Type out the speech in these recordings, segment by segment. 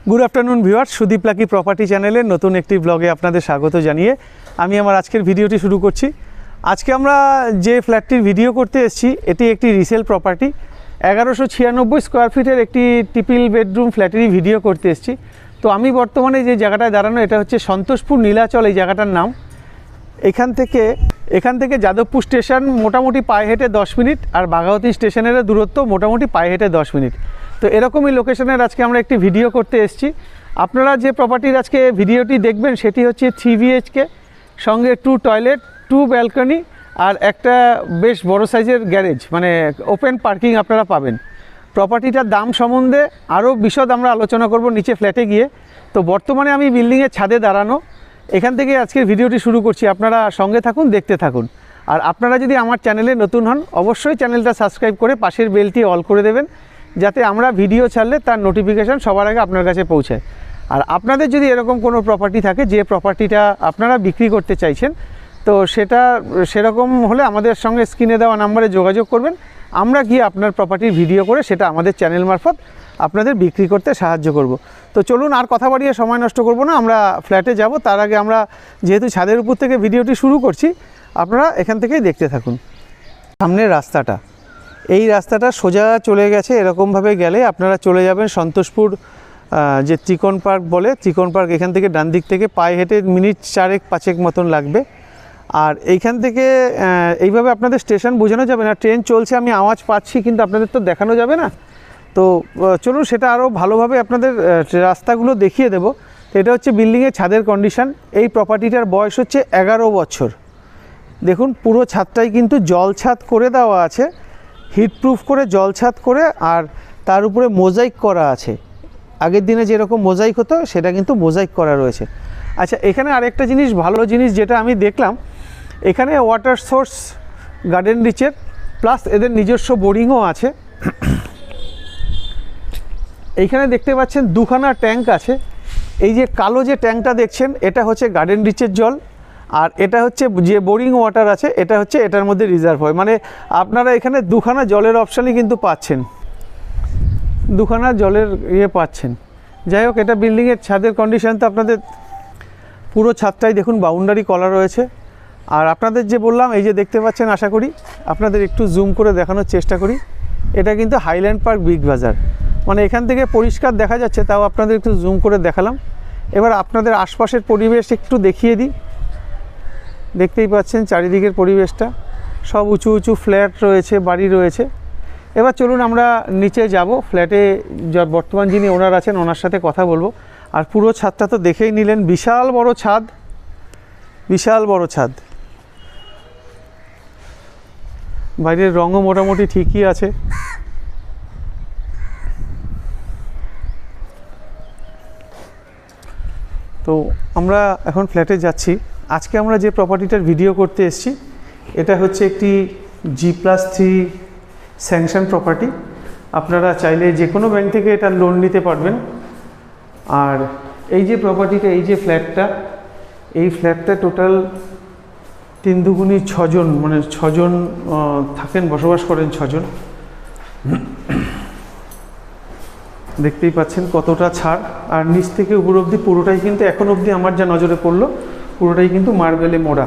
Good afternoon viewers, Sudip lucky property চ্যানেলের নতুন একটি ব্লগে আপনাদের স্বাগত জানিয়ে আমি আমার আজকের ভিডিওটি শুরু করছি। আজকে আমরা যে ফ্ল্যাটটির ভিডিও করতে এসেছি এটি একটি রিসেল প্রপার্টি। 1196 স্কোয়ার ফিটের একটি ট্রিপল বেডরুম ফ্ল্যাটেরই ভিডিও করতে এসেছি। তো আমি বর্তমানে যে জায়গাটায় দাঁড়ানো এটা হচ্ছে সন্তোষপুর নীলাচল, এই জায়গাটার নাম। এখান থেকে যাদবপুর স্টেশন মোটামুটি পায়ে হেঁটে 10 মিনিট, আর বাঘাওতি স্টেশনের দূরত্ব মোটামুটি পায়ে হেঁটে 10 মিনিট। তো এরকমই লোকেশনের আজকে আমরা একটি ভিডিও করতে এসেছি। আপনারা যে প্রপার্টির আজকে ভিডিওটি দেখবেন সেটি হচ্ছে 3 BHK, সঙ্গে 2 টয়লেট, 2 ব্যালকনি আর একটা বেশ বড় সাইজের গ্যারেজ, মানে ওপেন পার্কিং আপনারা পাবেন। প্রপার্টিটার দাম সম্বন্ধে আরও বিশদ আমরা আলোচনা করব নিচে ফ্ল্যাটে গিয়ে। তো বর্তমানে আমি বিল্ডিংয়ের ছাদে দাঁড়ানো, এখান থেকে আজকের ভিডিওটি শুরু করছি। আপনারা সঙ্গে থাকুন, দেখতে থাকুন। আর আপনারা যদি আমার চ্যানেলে নতুন হন অবশ্যই চ্যানেলটা সাবস্ক্রাইব করে পাশের বেলটি অল করে দেবেন, যাতে আমরা ভিডিও ছাড়লে তার নোটিফিকেশান সবার আগে আপনার কাছে পৌঁছায়। আর আপনাদের যদি এরকম কোনো প্রপার্টি থাকে যে প্রপার্টিটা আপনারা বিক্রি করতে চাইছেন, তো সেরকম হলে আমাদের সঙ্গে স্ক্রিনে দেওয়া নাম্বারে যোগাযোগ করবেন। আমরা গিয়ে আপনার প্রপার্টির ভিডিও করে সেটা আমাদের চ্যানেল মারফত আপনাদের বিক্রি করতে সাহায্য করব। তো চলুন, আর কথা বাড়িয়ে সময় নষ্ট করব না, আমরা ফ্ল্যাটে যাব। তার আগে আমরা যেহেতু ছাদের উপর থেকে ভিডিওটি শুরু করছি, আপনারা এখান থেকেই দেখতে থাকুন। সামনের রাস্তাটা, এই রাস্তাটা সোজা চলে গেছে। এরকমভাবে গেলে আপনারা চলে যাবেন সন্তোষপুর, যে ত্রিকোণ পার্ক বলে, ত্রিকোণ পার্ক। এখান থেকে ডান দিক থেকে পায়ে হেঁটে মিনিট 4-5 মতন লাগবে। আর এইখান থেকে এইভাবে আপনাদের স্টেশন বোঝানো যাবে না, ট্রেন চলছে, আমি আওয়াজ পাচ্ছি, কিন্তু আপনাদের তো দেখানো যাবে না। তো চলুন সেটা আরও ভালোভাবে আপনাদের রাস্তাগুলো দেখিয়ে দেব। তো এটা হচ্ছে বিল্ডিংয়ের ছাদের কন্ডিশান। এই প্রপার্টিটার বয়স হচ্ছে 11 বছর। দেখুন পুরো ছাদটাই কিন্তু জল ছাদ করে দেওয়া আছে, হিটপ্রুফ করে জল ছাদ করে, আর তার উপরে মোজাইক করা আছে। আগের দিনে যেরকম মোজাইক হতো সেটা কিন্তু মোজাইক করা রয়েছে। আচ্ছা, এখানে আরেকটা জিনিস, ভালো জিনিস যেটা আমি দেখলাম, এখানে ওয়াটার সোর্স গার্ডেন রিচের, প্লাস এদের নিজস্ব বোরিংও আছে। এইখানে দেখতে পাচ্ছেন 2খানা ট্যাঙ্ক আছে। এই যে কালো যে ট্যাঙ্কটা দেখছেন এটা হচ্ছে গার্ডেন রিচের জল, আর এটা হচ্ছে যে বোরিং ওয়াটার আছে এটা হচ্ছে এটার মধ্যে রিজার্ভ হয়। মানে আপনারা এখানে 2খানা জলের অপশানই কিন্তু পাচ্ছেন, 2খানা জলের পাচ্ছেন। যাই হোক, এটা বিল্ডিংয়ের ছাদের কন্ডিশন। তো আপনাদের পুরো ছাদটাই দেখুন বাউন্ডারি করা রয়েছে। আর আপনাদের যে বললাম, এই যে দেখতে পাচ্ছেন, আশা করি আপনাদের একটু জুম করে দেখানোর চেষ্টা করি, এটা কিন্তু হাইল্যান্ড পার্ক বিগ বাজার। মানে এখান থেকে পরিষ্কার দেখা যাচ্ছে, তাও আপনাদের একটু জুম করে দেখালাম। এবার আপনাদের আশপাশের পরিবেশ একটু দেখিয়ে দিই। দেখতেই পাচ্ছেন চারিদিকের পরিবেশটা, সব উঁচু উঁচু ফ্ল্যাট রয়েছে, বাড়ি রয়েছে। এবার চলুন আমরা নিচে যাব, ফ্ল্যাটে বর্তমান যিনি ওনার আছেন ওনার সাথে কথা বলবো। আর পুরো ছাদটা তো দেখেই নিলেন, বিশাল বড় ছাদ, বিশাল বড় ছাদ। বাইরের রঙও মোটামুটি ঠিকই আছে। তো আমরা এখন ফ্ল্যাটে যাচ্ছি। আজকে আমরা যে প্রপার্টিটার ভিডিও করতে এসেছি এটা হচ্ছে একটি G+3 স্যাংশন প্রপার্টি। আপনারা চাইলে যে কোনো ব্যাংক থেকে এটা লোন নিতে পারবেন। আর এই যে প্রপার্টিটা, এই যে ফ্ল্যাটটা, এই ফ্ল্যাটটা টোটাল 3 দুগুণী 6 জন, মানে 6 জন থাকেন, বসবাস করেন 6 জন। দেখতেই পাচ্ছেন কতটা ছাড়, আর নিচ থেকে উপর অবধি পুরোটাই কিন্তু এখন অবধি আমার যা নজরে পড়লো পুরোটাই কিন্তু মার্বেলে মোড়া।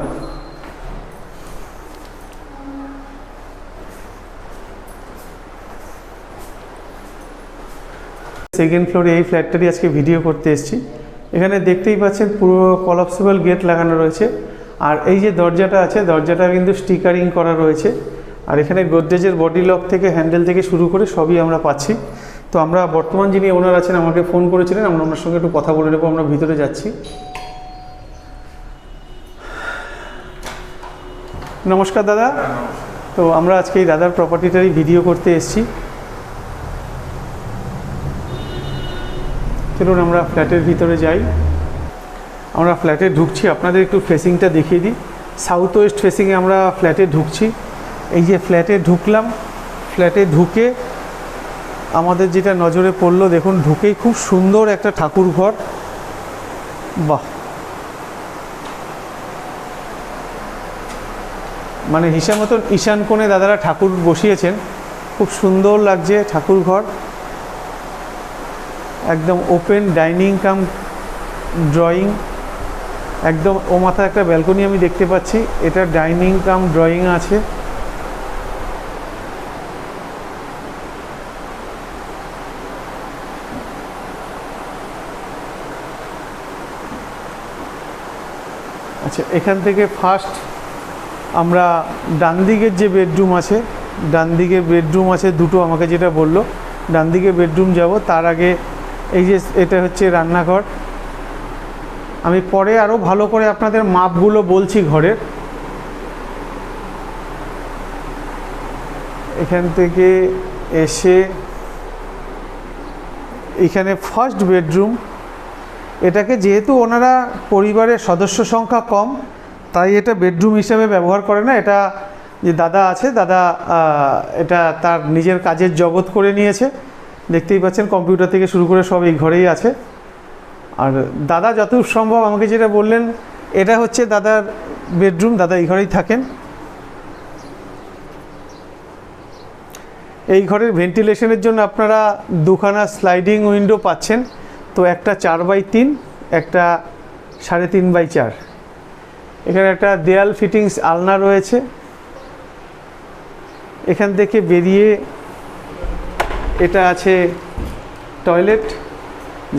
সেকেন্ড ফ্লোরে এই ফ্ল্যাটটারই আজকে ভিডিও করতে এসেছি। এখানে দেখতেই পাচ্ছেন পুরো কলাপসিবল গেট লাগানো রয়েছে। আর এই যে দরজাটা আছে, দরজাটা কিন্তু স্টিকারিং করা রয়েছে। আর এখানে গোদরেজের বডি লক থেকে হ্যান্ডেল থেকে শুরু করে সবই আমরা পাচ্ছি। তো আমরা বর্তমান যিনি ওনার আছেন আমাকে ফোন করেছিলেন, আমরা ওনার সঙ্গে একটু কথা বলে নেবো। আমরা ভিতরে যাচ্ছি। নমস্কার দাদা। তো আমরা আজকে এই দাদার প্রপার্টিটারই ভিডিও করতে এসেছি। চলুন আমরা ফ্ল্যাটের ভিতরে যাই। আমরা ফ্ল্যাটে ঢুকছি, আপনাদের একটু ফেসিংটা দেখিয়ে দিই। সাউথ ওয়েস্ট ফেসিংয়ে আমরা ফ্ল্যাটে ঢুকছি। এই যে ফ্ল্যাটে ঢুকলাম, ফ্ল্যাটে ঢুকে আমাদের যেটা নজরে পড়লো, দেখুন ঢুকেই খুব সুন্দর একটা ঠাকুর ঘর। বাহ, মানে হিসাব মতন ঈশান কোণে দাদারা ঠাকুর বসিয়েছেন, খুব সুন্দর লাগছে ঠাকুর ঘর। একদম ওপেন ডাইনিং কাম ড্রয়িং, একদম ও মাথায় একটা ব্যালকনি আমি দেখতে পাচ্ছি, এটা ডাইনিং কাম ড্রয়িং আছে। আচ্ছা, এখান থেকে ফার্স্ট আমরা ডান দিকের যে বেডরুম আছে, ডান দিকে বেডরুম আছে দুটো, আমাকে যেটা বললো ডান দিকে বেডরুম যাব। তার আগে এই যে এটা হচ্ছে রান্নাঘর। আমি পরে আরও ভালো করে আপনাদের মাপগুলো বলছি ঘরের। এখান থেকে এসে এখানে ফার্স্ট বেডরুম, এটাকে যেহেতু ওনারা পরিবারের সদস্য সংখ্যা কম তাই এটা বেডরুম হিসেবে ব্যবহার করে না। এটা যে দাদা আছে, দাদা এটা তার নিজের কাজের জগৎ করে নিয়েছে। দেখতেই পাচ্ছেন কম্পিউটার থেকে শুরু করে সব এই ঘরেই আছে। আর দাদা যতদূর সম্ভব আমাকে যেটা বললেন, এটা হচ্ছে দাদার বেডরুম, দাদা এই ঘরেই থাকেন। এই ঘরের ভেন্টিলেশনের জন্য আপনারা দুখানা স্লাইডিং উইন্ডো পাচ্ছেন। তো একটা 4x3, একটা 3.5x4। এখানে একটা দেয়াল ফিটিংস আলনা রয়েছে। এখান থেকে বেরিয়ে এটা আছে টয়লেট,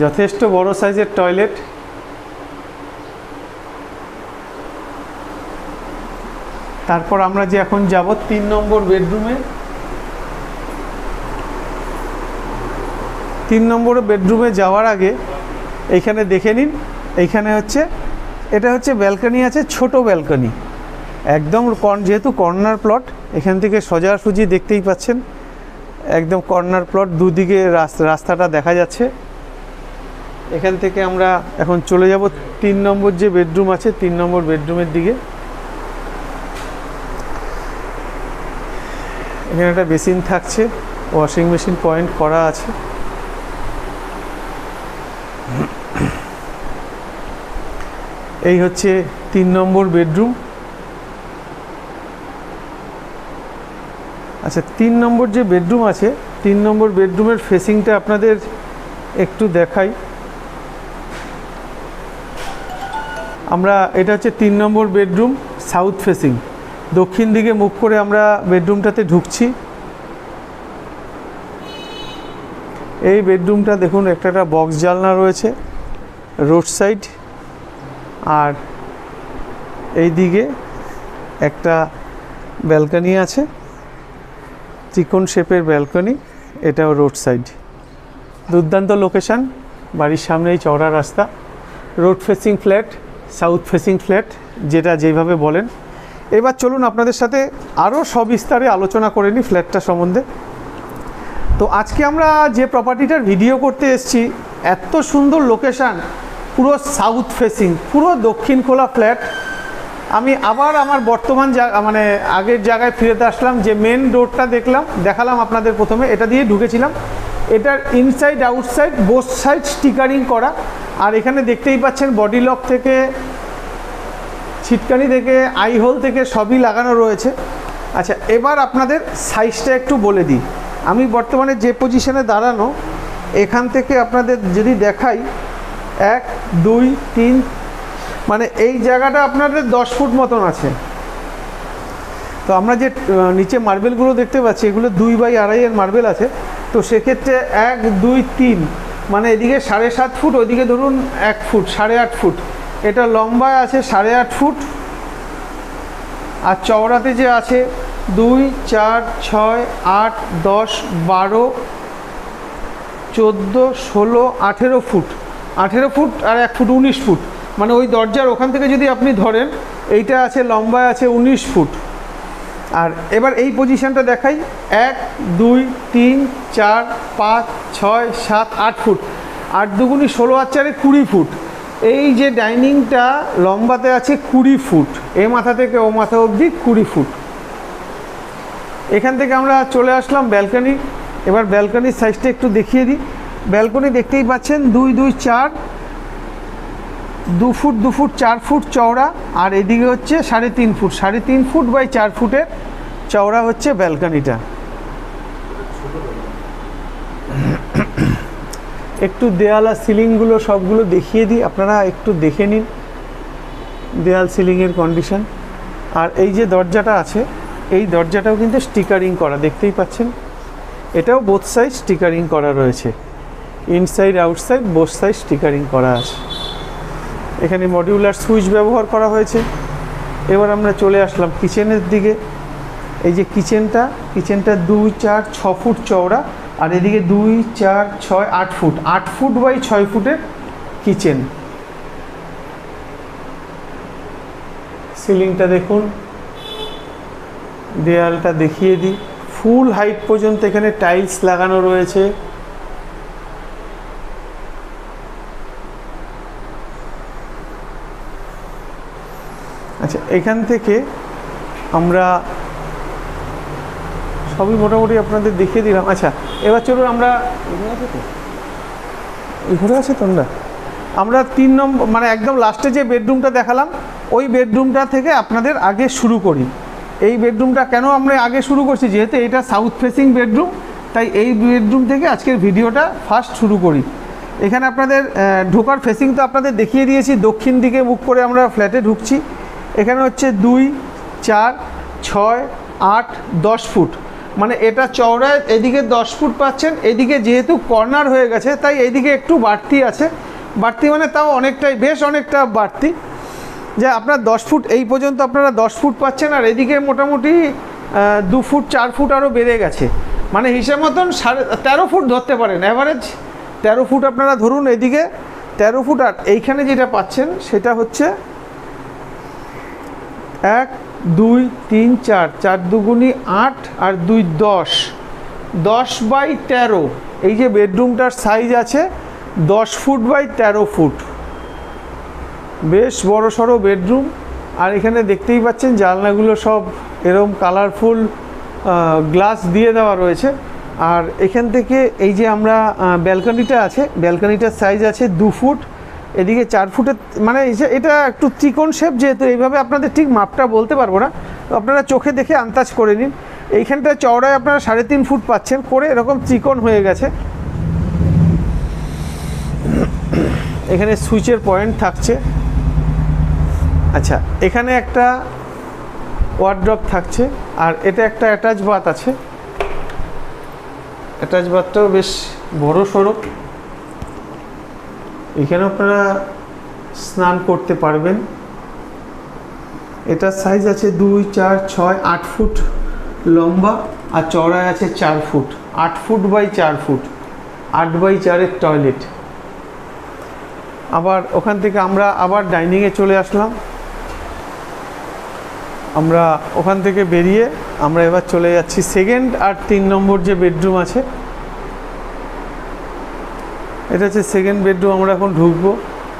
যথেষ্ট বড় সাইজের টয়লেট। তারপর আমরা যে এখন যাব 3 নম্বর বেডরুমে। 3 নম্বর বেডরুমে যাওয়ার আগে এইখানে দেখে নিন, এইখানে হচ্ছে এটা হচ্ছে ব্যালকনি আছে, ছোট ব্যালকনি একদম, যেহেতু কর্নার প্লট, এখান থেকে সোজাসুজি দেখতেই পাচ্ছেন একদম কর্নার প্লট, দুদিকে রাস্তাটা দেখা যাচ্ছে। এখান থেকে আমরা এখন চলে যাব 3 নম্বর যে বেডরুম আছে, 3 নম্বর বেডরুমের দিকে। এখানে একটা বেসিন থাকছে, ওয়াশিং মেশিন পয়েন্ট করা আছে। এই হচ্ছে 3 নম্বর বেডরুম। আচ্ছা, 3 নম্বর যে বেডরুম আছে, 3 নম্বর বেডরুমের ফেসিংটা আপনাদের একটু দেখাই। আমরা এটা হচ্ছে 3 নম্বর বেডরুম, সাউথ ফেসিং, দক্ষিণ দিকে মুখ করে আমরা বেডরুমটাতে ঢুকছি। এই বেডরুমটা দেখুন, একটা বক্স জানলা রয়েছে রোড সাইড, আর এই দিকে একটা ব্যালকনি আছে, ত্রিকোণ শেপের ব্যালকনি, এটাও রোড সাইড। দুর্দান্ত লোকেশান, বাড়ির সামনেই চওড়া রাস্তা, road facing flat, south facing flat, যেটা যেভাবে বলেন। এবার চলুন আপনাদের সাথে আরও সবিস্তারে আলোচনা করে নিই ফ্ল্যাটটা সম্বন্ধে। তো আজকে আমরা যে প্রপার্টিটার ভিডিও করতে এসেছি, এত সুন্দর লোকেশান, পুরো সাউথ ফেসিং, পুরো দক্ষিণ খোলা ফ্ল্যাট। আমি আবার আমার বর্তমান মানে আগের জায়গায় ফিরেতে আসলাম, যে মেন রোডটা দেখালাম আপনাদের প্রথমে, এটা দিয়ে ঢুকেছিলাম। এটার inside outside both side stickering করা, আর এখানে দেখতেই পাচ্ছেন বডি লক থেকে, ছিটকানি থেকে, আই হোল থেকে সবই লাগানো রয়েছে। আচ্ছা, এবার আপনাদের সাইজটা একটু বলে দিই। আমি বর্তমানে যে পজিশনে দাঁড়ানো, এখান থেকে আপনাদের যদি দেখাই, 1 2 3, মানে এই জায়গাটা আপনাদের 10 ফুট মতন আছে। তো আমরা যে নিচে মার্বেলগুলো দেখতে পাচ্ছি, এগুলো 2x2.5 এর মার্বেল আছে। তো সেক্ষেত্রে 1 2 3, মানে এদিকে 7.5 ফুট, ওইদিকে ধরুন 1 ফুট, 8.5 ফুট। এটা লম্বায় আছে 8.5 ফুট, আর চওড়াতে যে আছে 2 4 6 8 10 12 14 16 18 ফুট, 18 ফুট আর 1 ফুট 19 ফুট। মানে ওই দরজার ওখান থেকে যদি আপনি ধরেন, এইটা আছে লম্বায় আছে 19 ফুট। আর এবার এই পজিশনটা দেখাই, 1 2 3 4 5 6 7 8 ফুট, 8 2 16 আর 4 20 ফুট। এই যে ডাইনিংটা লম্বাতে আছে 20 ফুট, এ মাথা থেকে ও মাথা অবধি 20 ফুট। এখান থেকে আমরা চলে আসলাম ব্যালকনি। এবার ব্যালকনির সাইজটা একটু দেখিয়ে দিই। ব্যালকনি দেখতেই পাচ্ছেন 2 2 4, 2 ফুট 2 ফুট 4 ফুট চওড়া, আর এদিকে হচ্ছে 3.5 ফুট, 3.5 ফুট বাই 4 ফুটের চওড়া হচ্ছে ব্যালকনিটা। একটু দেয়াল আর সিলিংগুলো সবগুলো দেখিয়ে দিই, আপনারা একটু দেখে নিন দেয়াল সিলিংয়ের কন্ডিশন। আর এই যে দরজাটা আছে, এই দরজাটাও কিন্তু স্টিকারিং করা, দেখতেই পাচ্ছেন। এটাও বোথ সাইড স্টিকারিং করা রয়েছে, inside outside both side stickering করা আছে। এখানে মডিউলার সুইচ ব্যবহার করা হয়েছে। এবার আমরা চলে আসলাম কিচেনের দিকে। এই যে কিচেনটা 2, 4, 6 ফুট চওড়া, আর এদিকে 2, 4, 6, 8 ফুট, 8 ফুট বাই 6 ফুটের কিচেন। সিলিংটা দেখুন, দেয়ালটা দেখিয়ে দিই, ফুল হাইট পর্যন্ত এখানে টাইলস লাগানো রয়েছে। আচ্ছা, এখান থেকে আমরা সবই মোটামুটি আপনাদের দেখিয়ে দিলাম। আচ্ছা, এবার চলুন আমরা ঘুরে আছে তো আমরা 3 নম্বর মানে একদম লাস্টে যে বেডরুমটা দেখালাম, ওই বেডরুমটা থেকে আপনাদের আগে শুরু করি। এই বেডরুমটা কেন আমরা আগে শুরু করছি, যেহেতু এটা সাউথ ফেসিং বেডরুম, তাই এই বেডরুম থেকে আজকের ভিডিওটা ফার্স্ট শুরু করি। এখানে আপনাদের ঢোকার ফেসিং তো আপনাদের দেখিয়ে দিয়েছি, দক্ষিণ দিকে মুখ করে আমরা ফ্ল্যাটে ঢুকছি। এখানে হচ্ছে 2, 4, 6, 8, 10 ফুট, মানে এটা চওড়ায় এদিকে 10 ফুট পাচ্ছেন। এদিকে যেহেতু কর্নার হয়ে গেছে, তাই এইদিকে একটু বাড়তি আছে, বাড়তি মানে তাও অনেকটাই, বেশ অনেকটা বাড়তি, যে আপনার 10 ফুট এই পর্যন্ত আপনারা 10 ফুট পাচ্ছেন। আর এদিকে মোটামুটি 2 ফুট 4 ফুট আরও বেড়ে গেছে, মানে হিসাব মতন 13.5 ফুট ধরতে পারেন, অ্যাভারেজ 13 ফুট আপনারা ধরুন। এদিকে 13 ফুট, আর এইখানে যেটা পাচ্ছেন সেটা হচ্ছে 1, 2, 3, 4, 4 দুগুণি 8 আর 2, 10, 10 বাই 13। এই যে বেডরুমটার সাইজ আছে 10 ফুট বাই 13 ফুট, বেশ বড় সড়ো বেডরুম। আর এখানে দেখতেই পাচ্ছেন জানলাগুলো সব এরকম কালারফুল গ্লাস দিয়ে দেওয়া রয়েছে। আর এখান থেকে এই যে আমরা ব্যালকনিটা আছে, ব্যালকনিটার সাইজ আছে 2 ফুট, এদিকে 4 ফুটের, মানে এটা একটু ত্রিকোণ শেপ, যেহেতু এইভাবে আপনাদের ঠিক মাপটা বলতে পারবো না, তো আপনারা চোখে দেখে আন্দাজ করে নিন। এইখানটা চওড়ায় আপনারা 3.5 ফুট পাচ্ছেন করে, এরকম ত্রিকোণ হয়ে গেছে। এখানে সুইচের পয়েন্ট থাকছে। আচ্ছা, এখানে একটা ওয়ার্ড্রপ থাকছে, আর এটা একটা অ্যাটাচ বাথ আছে। অ্যাটাচ বাথটাও বেশ বড় সড়ো, এখানে আপনারা স্নান করতে পারবেন। এটার সাইজ আছে 2, 4, 6, 8 ফুট লম্বা, আর চওড়ায় আছে 4 foot, 8 foot by 4 foot, 8 by 4-এর টয়লেট। আবার ওখান থেকে আমরা আবার ডাইনিংয়ে চলে আসলাম। আমরা ওখান থেকে বেরিয়ে আমরা এবার চলে যাচ্ছি 2nd আর 3 নম্বর যে বেডরুম আছে, এটা হচ্ছে 2nd বেডরুম। আমরা এখন ঢুকবো।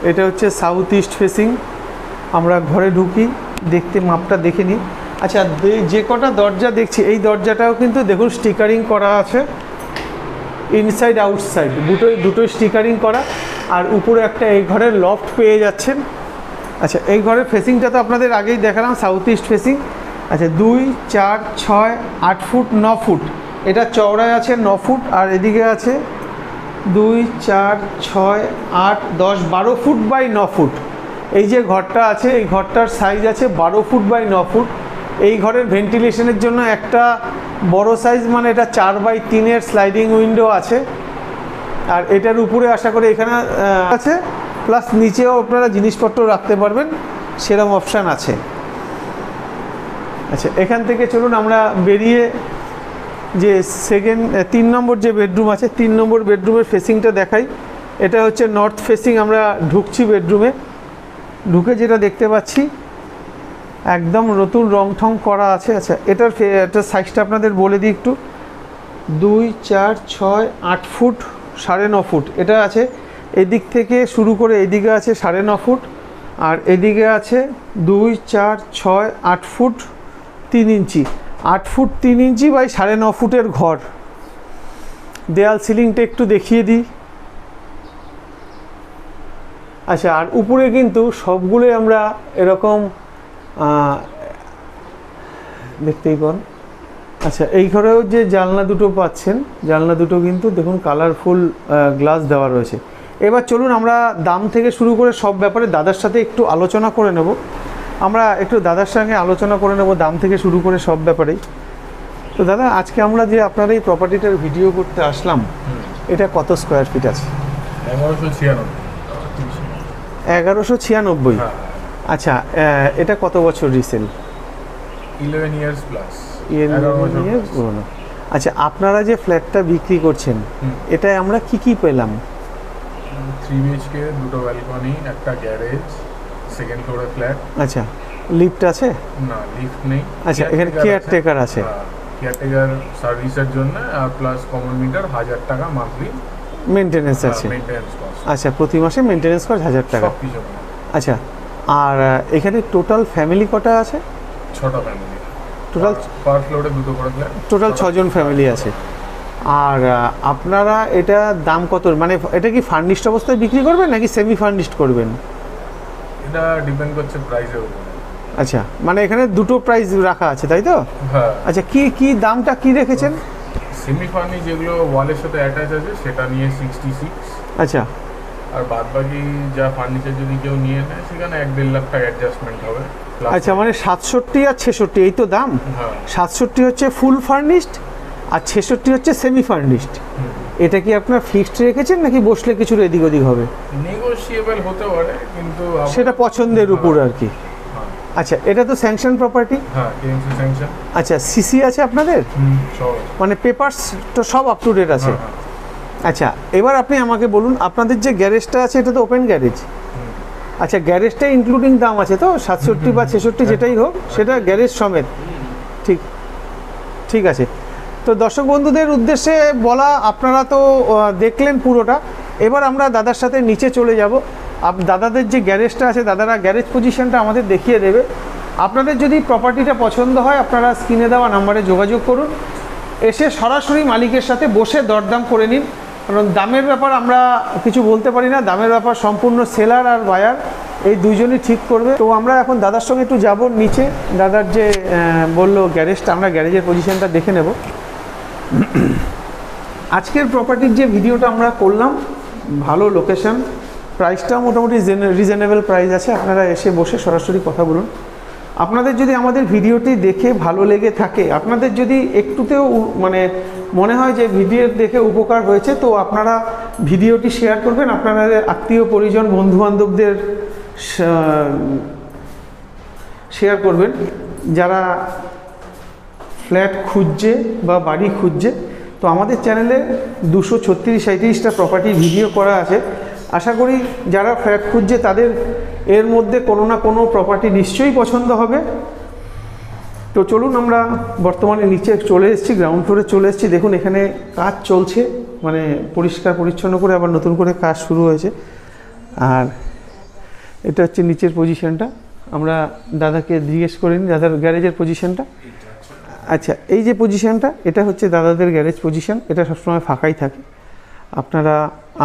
এটা হচ্ছে সাউথ ইস্ট ফেসিং। আমরা ঘরে ঢুকি, দেখতে মাপটা দেখে নিই। আচ্ছা, যে কটা দরজা দেখছি, এই দরজাটাও কিন্তু দেখুন স্টিকারিং করা আছে, ইনসাইড আউটসাইড দুটোই স্টিকারিং করা। আর উপরে একটা এই ঘরের লফট পেয়ে যাচ্ছেন। আচ্ছা, এই ঘরের ফেসিংটা তো আপনাদের আগেই দেখালাম, সাউথ ইস্ট ফেসিং। আচ্ছা, 2, 4, 6, 8 ফুট, 9 ফুট, এটা চওড়ায় আছে 9 ফুট, আর এদিকে আছে 2, 4, 6, 8, 10, 12 ফুট বাই 9 ফুট। এই যে ঘরটা আছে, এই ঘরটার সাইজ আছে 12 ফুট বাই 9 ফুট। এই ঘরের ভেন্টিলেশনের জন্য একটা বড় সাইজ, মানে এটা 4 বাই 3-এর স্লাইডিং উইন্ডো আছে। আর এটার উপরে আশা করি এখানে আছে, প্লাস নিচেও আপনারা জিনিসপত্র রাখতে পারবেন, সেরকম অপশান আছে। আচ্ছা, এখান থেকে চলুন আমরা বেরিয়ে যে 3 নম্বর যে বেডরুম আছে, 3 নম্বর বেডরুমের ফেসিংটা দেখাই। এটা হচ্ছে নর্থ ফেসিং। আমরা ঢুকছি বেডরুমে, ঢুকে যেটা দেখতে পাচ্ছি একদম নতুন রং ঠং করা আছে। আচ্ছা, এটার সাইজটা আপনাদের বলে দিই একটু। 2, 4, 6, 8 ফুট, 9.5 ফুট এটা আছে। এদিক থেকে শুরু করে এদিকে আছে 9.5 ফুট, আর এদিকে আছে 2, 4, 6, 8 foot 3 inch, 8 foot 3 inch by 9.5 ফুটের ঘর। দেয়াল সিলিংটা একটু দেখিয়ে দিই। আচ্ছা, আর উপরে কিন্তু সবগুলোই আমরা এরকম দেখতেই পান, আচ্ছা, এই ঘরেও যে জানলা দুটো পাচ্ছেন, জানলা দুটো কিন্তু দেখুন কালারফুল গ্লাস দেওয়া রয়েছে। এবার চলুন আমরা দাম থেকে শুরু করে সব ব্যাপারে দাদার সাথে একটু আলোচনা করে নেব। আমরা একটু দাদার সঙ্গে আলোচনা করে নেব দাম থেকে শুরু করে সব ব্যাপারেই। তো দাদা, আজকে আমরা যে আপনার এই প্রপার্টিটার ভিডিও করতে আসলাম, এটা কত স্কোয়ার ফিট আছে? 1196। আচ্ছা, এটা কত বছর রিসেল? 11 years plus। পুরনো। আচ্ছা, আপনারা যে ফ্ল্যাটটা বিক্রি করছেন, এটায় আমরা কি কি পেলাম? 3 BHK, দুটো ব্যালকনি, একটা গ্যারেজ, সেকেন্ড ফ্লোরে ফ্ল্যাট। আচ্ছা, লিফট আছে? না, লিফট নেই। আচ্ছা, এখানে কেয়ারটেকার আছে? কেয়ারটেকার সার্ভিসের জন্য আর প্লাস কমন মিটার 1000 টাকা মান্থলি মেইনটেনেন্স আছে? Maintenance cost. আচ্ছা, প্রতি মাসে মেইনটেনেন্স কস্ট 1000 টাকা। আচ্ছা, আর এখানে টোটাল ফ্যামিলি কটা আছে? 6টা ফ্যামিলি। টোটাল পার ফ্লোরে দুটো করে ফ্ল্যাট। টোটাল 6 জন ফ্যামিলি আছে। আর আপনারা এটা দাম কত, মানে এটা কি ফার্নিশড অবস্থায় বিক্রি করবেন নাকি সেমি ফার্নিশড করবেন? এটা ডিপেন্ড করছে প্রাইসের উপর। আচ্ছা, মানে এখানে দুটো প্রাইস রাখা আছে, তাই তো? হ্যাঁ। আচ্ছা, কি দামটা কি রেখেছেন? সেমি ফার্নিশ যেগুলো ওয়ালের সাথে অ্যাটাচ আছে সেটা নিয়ে 66। আচ্ছা, আর বাদ বাকি যা ফার্নিচার যদি কেউ নিয়ে নেয় সেখানে 1-1.5 লাখ টাকা অ্যাডজাস্টমেন্ট হবে। আচ্ছা, মানে 67 আর 66 এই তো দাম? হ্যাঁ। 67 হচ্ছে ফুল ফার্নিশড আর 66 হচ্ছে সেমি ফার্নিশড। এটা কি আপনার ফিক্সড রেখেছেন নাকি বসলে কিছু এদিক ওদিক হবে? নেগোশিয়েবল হতে পারে, কিন্তু সেটা পছন্দের উপর আর কি। আচ্ছা, এটা তো স্যাংশন প্রপার্টি? হ্যাঁ, কেএমসি স্যাংশন। আচ্ছা, সিসি আছে আপনাদের? সব মানে পেপারস তো সব আপ টু ডেট আছে? আচ্ছা, এবার আপনি আমাকে বলুন, আপনাদের যে গ্যারেজটা আছে এটা তো ওপেন গ্যারেজ? আচ্ছা, গ্যারেজটা ইনক্লুডিং দাম আছে তো? 67 বা 66 যেটাই হোক সেটা গ্যারেজ সমেত? ঠিক আছে। তো দর্শক বন্ধুদের উদ্দেশ্যে বলা, আপনারা তো দেখলেন পুরোটা। এবার আমরা দাদার সাথে নিচে চলে যাব। দাদাদের যে গ্যারেজটা আছে, দাদারা গ্যারেজ পজিশনটা আমাদের দেখিয়ে দেবে। আপনাদের যদি প্রপার্টিটা পছন্দ হয়, আপনারা স্ক্রিনে দেওয়া নাম্বারে যোগাযোগ করুন, এসে সরাসরি মালিকের সাথে বসে দরদাম করে নিন। কারণ দামের ব্যাপার আমরা কিছু বলতে পারি না, দামের ব্যাপার সম্পূর্ণ সেলার আর বায়ার এই দুইজনই ঠিক করবে। তো আমরা এখন দাদার সঙ্গে একটু যাব নিচে। দাদার যে বললো গ্যারেজটা, আমরা গ্যারেজের পজিশনটা দেখে নেব। আজকের প্রপার্টির যে ভিডিওটা আমরা করলাম, ভালো লোকেশন, প্রাইসটাও মোটামুটি রিজনেবল প্রাইস আছে। আপনারা এসে বসে সরাসরি কথা বলুন। আপনাদের যদি আমাদের ভিডিওটি দেখে ভালো লেগে থাকে, আপনাদের যদি একটুতেও মানে মনে হয় যে ভিডিও দেখে উপকার হয়েছে, তো আপনারা ভিডিওটি শেয়ার করবেন, আপনাদের আত্মীয় পরিজন বন্ধুবান্ধবদের শেয়ার করবেন যারা ফ্ল্যাট খুঁজছে বা বাড়ি খুঁজছে। তো আমাদের চ্যানেলে 236-37টা প্রপার্টি ভিডিও করা আছে। আশা করি যারা ফ্ল্যাট খুঁজছে তাদের এর মধ্যে কোনো না কোনো প্রপার্টি নিশ্চয়ই পছন্দ হবে। তো চলুন, আমরা বর্তমানে নিচে চলে এসেছি, গ্রাউন্ড ফ্লোরে চলে এসেছি। দেখুন এখানে কাজ চলছে, মানে পরিষ্কার পরিচ্ছন্ন করে আবার নতুন করে কাজ শুরু হয়েছে। আর এটা হচ্ছে নিচের পজিশনটা। আমরা দাদাকে জিজ্ঞেস করে নিই দাদার গ্যারেজের পজিশনটা। আচ্ছা, এই যে পজিশনটা, এটা হচ্ছে দাদাদের গ্যারেজ পজিশন। এটা সবসময় ফাঁকাই থাকে, আপনারা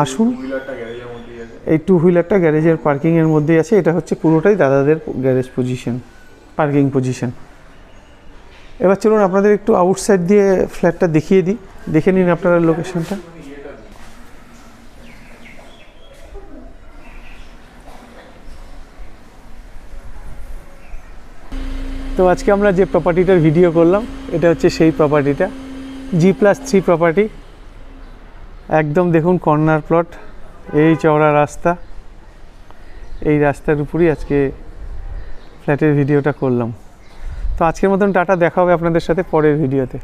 আসুন। এই 2 হুইলারটা গ্যারেজের পার্কিংয়ের মধ্যেই আছে। এটা হচ্ছে পুরোটাই দাদাদের গ্যারেজ পজিশন, পার্কিং পজিশন। এবার চলুন আপনাদের একটু আউটসাইড দিয়ে ফ্ল্যাটটা দেখিয়ে দিই, দেখে নিন আপনারা লোকেশনটা। তো আজকে আমরা যে প্রপার্টিটার ভিডিও করলাম, এটা হচ্ছে সেই প্রপার্টিটা, G+3 প্রপার্টি। একদম দেখুন কর্নার প্লট, এই চওড়া রাস্তা, এই রাস্তার উপরই আজকে ফ্ল্যাটের ভিডিওটা করলাম। তো আজকের মতন টাটা, দেখা হবে আপনাদের সাথে পরের ভিডিওতে।